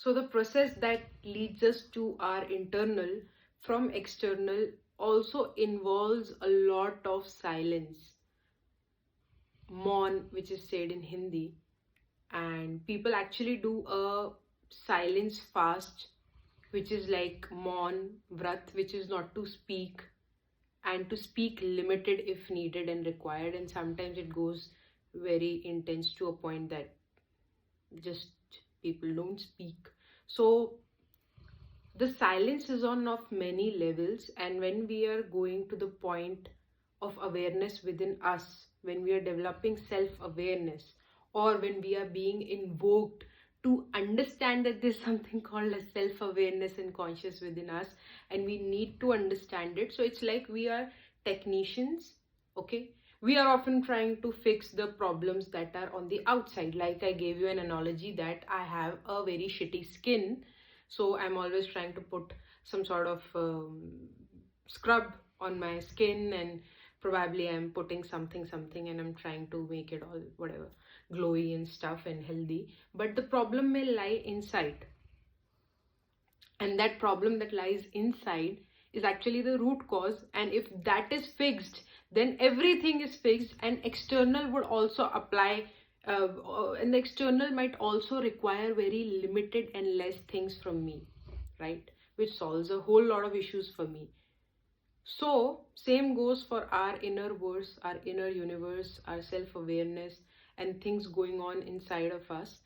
So the process that leads us to our internal from external also involves a lot of silence. Maun, which is said in Hindi, and people actually do a silence fast, which is like Maun Vrat, which is not to speak, and to speak limited if needed and required, and sometimes it goes very intense to a point that just people don't speak. So the silence is on of many levels, and when we are going to the point of awareness within us, when we are developing self-awareness, or when we are being invoked to understand that there's something called as self-awareness and conscious within us, and we need to understand it. So it's like we are technicians, okay? We are often trying to fix the problems that are on the outside. Like I gave you an analogy that I have a very shitty skin, so I'm always trying to put some sort of scrub on my skin, and probably I'm putting something and I'm trying to make it all whatever glowy and stuff and healthy, but the problem may lie inside, and that problem that lies inside is actually the root cause. And if that is fixed, then everything is fixed, and external would also apply, and the external might also require very limited and less things from me, right? Which solves a whole lot of issues for me. So same goes for our inner verse, our inner universe, our self-awareness, and things going on inside of us.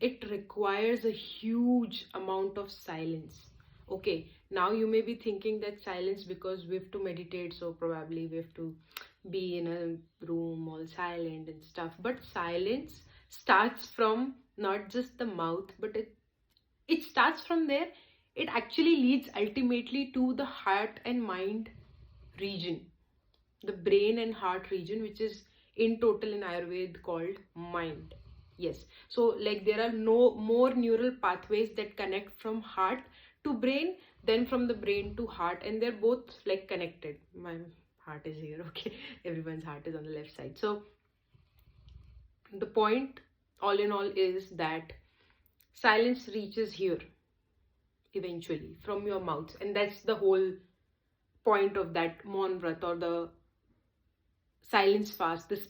It requires a huge amount of silence. Okay, now you may be thinking that silence because we have to meditate, so probably we have to be in a room all silent and stuff. But silence starts from not just the mouth, but it starts from there. It actually leads ultimately to the heart and mind region, the brain and heart region, which is in total in Ayurveda called mind. Yes, so like there are no more neural pathways that connect from heart to brain than from the brain to heart, and they're both like connected. My heart is here, okay? Everyone's heart is on the left side. So the point all in all is that silence reaches here eventually from your mouth, and that's the whole point of that Maun Vrat, or the silence fast, this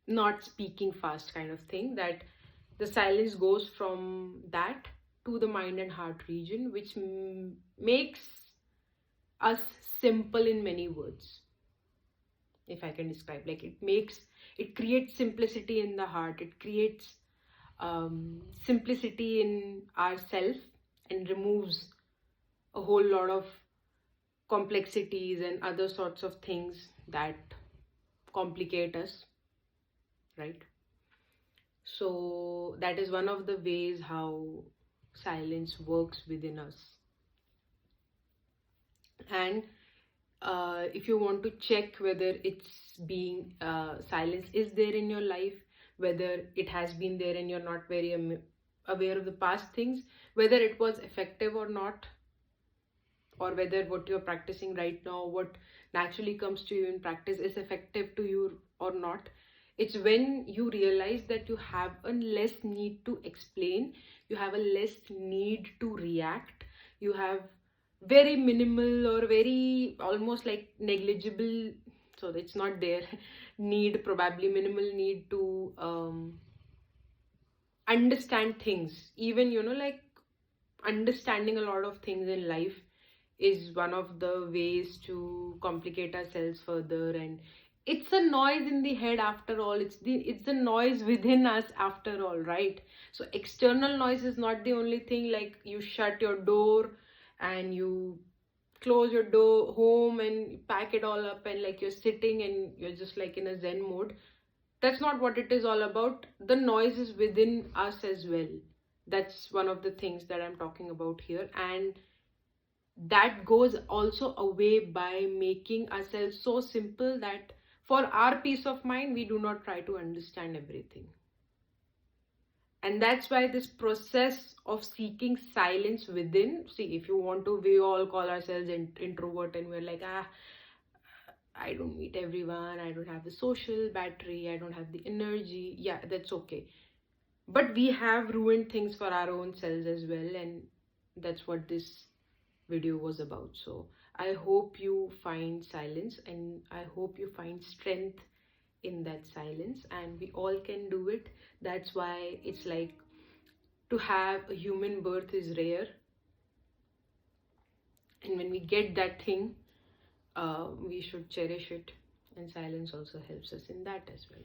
not speaking fast kind of thing, that the silence goes from that to the mind and heart region, which makes us simple in many words, if I can describe. Like it creates simplicity in the heart, it creates simplicity in ourself, and removes a whole lot of complexities and other sorts of things that complicate us, right? So that is one of the ways how silence works within us. And if you want to check whether it's being silence is there in your life, whether it has been there and you're not very aware of the past things, whether it was effective or not, or whether what you're practicing right now, what naturally comes to you in practice, is effective to you or not. It's when you realize that you have a less need to explain, you have a less need to react, you have very minimal or very almost like negligible, so it's not there, need, probably minimal need to understand things. Even, like understanding a lot of things in life is one of the ways to complicate ourselves further. And it's a noise in the head after all, it's the noise within us after all, right? So external noise is not the only thing. Like you shut your door and you close your door home and pack it all up, and like you're sitting and you're just like in a zen mode. That's not what it is all about. The noise is within us as well. That's one of the things that I'm talking about here. And that goes also away by making ourselves so simple that for our peace of mind, we do not try to understand everything. And that's why this process of seeking silence within, see, if you want to, we all call ourselves introvert, and we're like, I don't meet everyone, I don't have the social battery, I don't have the energy. Yeah, that's okay. but we have ruined things for our own selves as well, and that's what this video was about. So I hope you find silence, and I hope you find strength in that silence, and we all can do it. That's why it's like, to have a human birth is rare, and when we get that thing, we should cherish it, and silence also helps us in that as well.